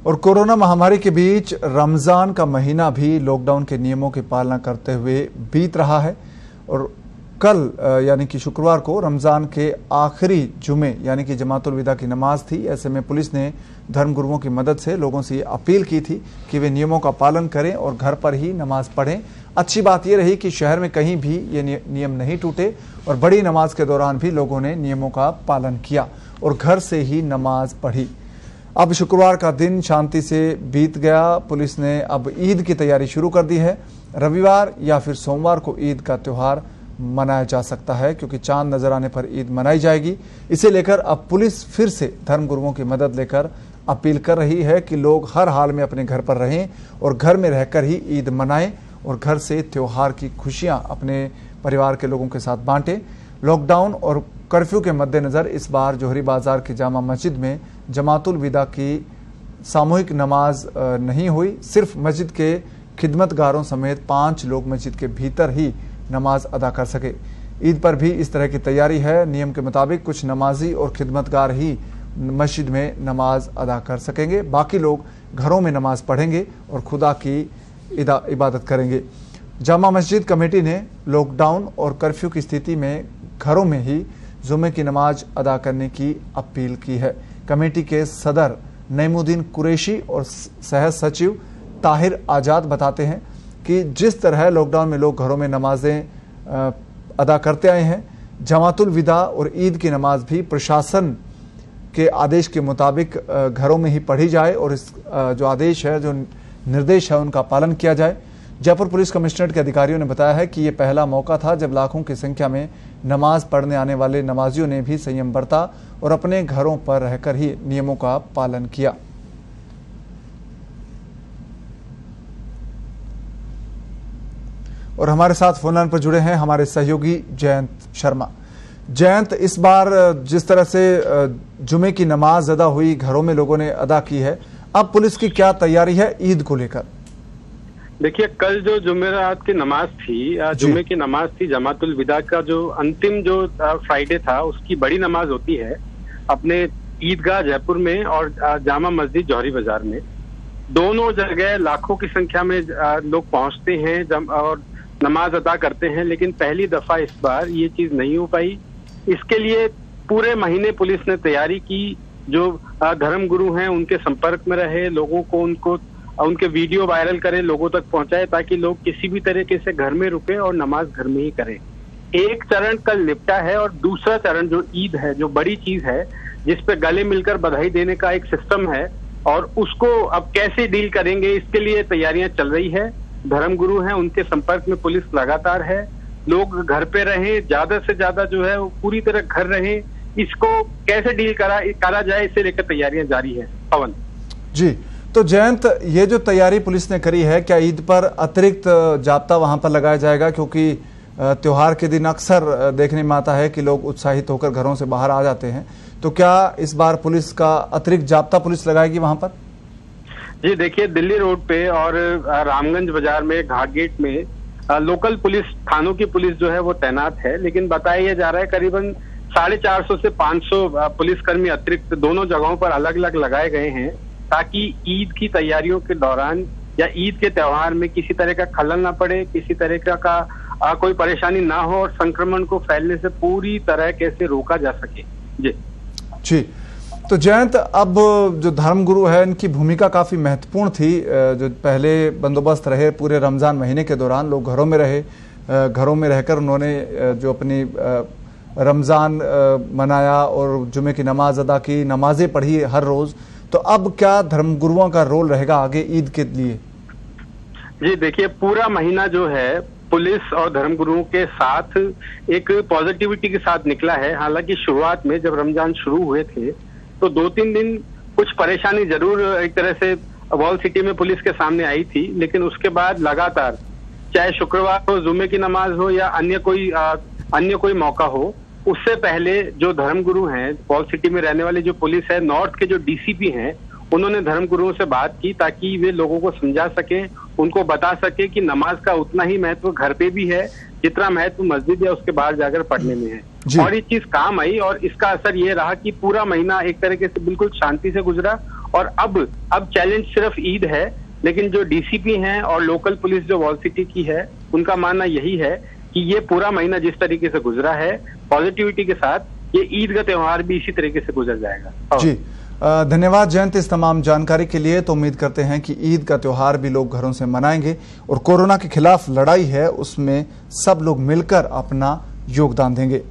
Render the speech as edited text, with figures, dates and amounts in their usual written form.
और कोरोना महामारी के बीच रमजान का महीना भी लॉकडाउन के नियमों की पालना करते हुए बीत रहा है। और कल यानी कि शुक्रवार को रमजान के आखिरी जुमे यानी कि जमातुल विदा की नमाज थी। ऐसे में पुलिस ने धर्मगुरुओं की मदद से लोगों से अपील की थी कि वे नियमों का पालन करें और घर पर ही नमाज पढ़ें। अच्छी बात यह रही कि शहर में कहीं भी ये नियम नहीं टूटे और बड़ी नमाज के दौरान भी लोगों ने नियमों का पालन किया और घर से ही नमाज पढ़ी। अब शुक्रवार का दिन शांति से बीत गया। पुलिस ने अब ईद की तैयारी शुरू कर दी है। रविवार या फिर सोमवार को ईद का त्यौहार मनाया जा सकता है क्योंकि चांद नजर आने पर ईद मनाई जाएगी। इसे लेकर अब पुलिस फिर से धर्मगुरुओं की मदद लेकर अपील कर रही है कि लोग हर हाल में अपने घर पर रहें और घर में रहकर ही ईद मनाएं और घर से त्योहार की खुशियां अपने परिवार के लोगों के साथ बांटें। लॉकडाउन और कर्फ्यू के मद्देनजर इस बार जोहरी बाजार की जामा मस्जिद में जमातुल विदा की सामूहिक नमाज नहीं हुई। सिर्फ मस्जिद के खिदमतगारों समेत 5 लोग मस्जिद के भीतर ही नमाज अदा कर सके। ईद पर भी इस तरह की तैयारी है। नियम के मुताबिक कुछ नमाजी और खिदमतगार ही मस्जिद में नमाज अदा कर सकेंगे, बाकी लोग घरों में नमाज पढ़ेंगे और खुदा की इबादत करेंगे। जामा मस्जिद कमेटी ने लॉकडाउन और कर्फ्यू की स्थिति में घरों में ही जुमे की नमाज अदा करने की अपील की है। कमेटी के सदर नईमुद्दीन कुरैशी और सह सचिव ताहिर आजाद बताते हैं कि जिस तरह लॉकडाउन में लोग घरों में नमाजें अदा करते आए हैं, जमातुल विदा और ईद की नमाज भी प्रशासन के आदेश के मुताबिक घरों में ही पढ़ी जाए और इस जो आदेश है, जो निर्देश है, उनका पालन किया जाए। जयपुर पुलिस कमिश्नरेट के अधिकारियों ने बताया है कि ये पहला मौका था जब लाखों की संख्या में नमाज पढ़ने आने वाले नमाजियों ने भी संयम बरता और अपने घरों पर रहकर ही नियमों का पालन किया। और हमारे साथ फोन लाइन पर जुड़े हैं हमारे सहयोगी जयंत शर्मा। जयंत, इस बार जिस तरह से जुमे की नमाज अदा हुई, घरों में लोगों ने अदा की है, अब पुलिस की क्या तैयारी है ईद को लेकर? देखिए, कल जो जुमेरात की नमाज थी, जुमे की नमाज थी, जमातुल विदा का जो अंतिम जो फ्राइडे था, उसकी बड़ी नमाज होती है अपने ईदगाह जयपुर में और जामा मस्जिद जोहरी बाजार में। दोनों जगह लाखों की संख्या में लोग पहुंचते हैं और नमाज अदा करते हैं, लेकिन पहली दफा इस बार ये चीज नहीं हो पाई। इसके लिए पूरे महीने पुलिस ने तैयारी की। जो धर्मगुरु हैं उनके संपर्क में रहे, लोगों को उनके वीडियो वायरल करें, लोगों तक पहुंचाए ताकि लोग किसी भी तरीके से घर में रुके और नमाज घर में ही करें। एक चरण कल निपटा है और दूसरा चरण जो ईद है, जो बड़ी चीज है, जिसपे गले मिलकर बधाई देने का एक सिस्टम है और उसको अब कैसे डील करेंगे, इसके लिए तैयारियां चल रही है। धर्मगुरु हैं, उनके संपर्क में पुलिस लगातार है। लोग घर पे रहें, ज्यादा से ज्यादा जो है वो पूरी तरह घर रहें। इसको कैसे डील करा जाए, इसे लेकर तैयारियां जारी है। पवन जी, तो जयंत, ये जो तैयारी पुलिस ने करी है, क्या ईद पर अतिरिक्त जाब्ता वहां पर लगाया जाएगा? क्योंकि त्योहार के दिन अक्सर देखने में आता है कि लोग उत्साहित होकर घरों से बाहर आ जाते हैं, तो क्या इस बार पुलिस का अतिरिक्त जाब्ता पुलिस लगाएगी वहां पर? जी देखिए, दिल्ली रोड पे और रामगंज बाजार में, घाट गेट में लोकल पुलिस, थानों की पुलिस जो है वो तैनात है, लेकिन बताया जा रहा है करीबन 450 से 500 पुलिसकर्मी अतिरिक्त दोनों जगहों पर अलग अलग लगाए गए हैं ताकि ईद की तैयारियों के दौरान या ईद के त्योहार में किसी तरह का खलल ना पड़े, किसी तरह का कोई परेशानी ना हो और संक्रमण को फैलने से पूरी तरह कैसे रोका जा सके। जी, तो जयंत, अब जो धर्मगुरु है, इनकी भूमिका काफी महत्वपूर्ण थी। जो पहले बंदोबस्त रहे पूरे रमजान महीने के दौरान, लोग घरों में रहे, घरों में रहकर उन्होंने जो अपनी रमजान मनाया और जुमे की नमाज अदा की, नमाजें पढ़ी हर रोज। तो अब क्या धर्मगुरुओं का रोल रहेगा आगे ईद के लिए? जी देखिए, पूरा महीना जो है पुलिस और धर्मगुरुओं के साथ एक पॉजिटिविटी के साथ निकला है। हालांकि शुरुआत में जब रमजान शुरू हुए थे तो 2-3 दिन कुछ परेशानी जरूर एक तरह से वॉल सिटी में पुलिस के सामने आई थी, लेकिन उसके बाद लगातार, चाहे शुक्रवार हो, जुमे की नमाज हो या अन्य कोई मौका हो, उससे पहले जो धर्मगुरु हैं, वॉल सिटी में रहने वाले जो पुलिस है, नॉर्थ के जो डीसीपी हैं, उन्होंने धर्मगुरुओं से बात की ताकि वे लोगों को समझा सकें, उनको बता सके कि नमाज का उतना ही महत्व घर पे भी है जितना महत्व मस्जिद या उसके बाहर जाकर पढ़ने में है। और ये चीज काम आई और इसका असर ये रहा कि पूरा महीना एक तरीके से बिल्कुल शांति से गुजरा और अब चैलेंज सिर्फ ईद है, लेकिन जो डीसीपी हैं और लोकल पुलिस जो वॉल सिटी की है, उनका मानना यही है कि ये पूरा महीना जिस तरीके से गुजरा है पॉजिटिविटी के साथ, ये ईद का त्योहार भी इसी तरीके से गुजर जाएगा। जी धन्यवाद जयंत इस तमाम जानकारी के लिए। तो उम्मीद करते हैं कि ईद का त्योहार भी लोग घरों से मनाएंगे और कोरोना के खिलाफ लड़ाई है उसमें सब लोग मिलकर अपना योगदान देंगे।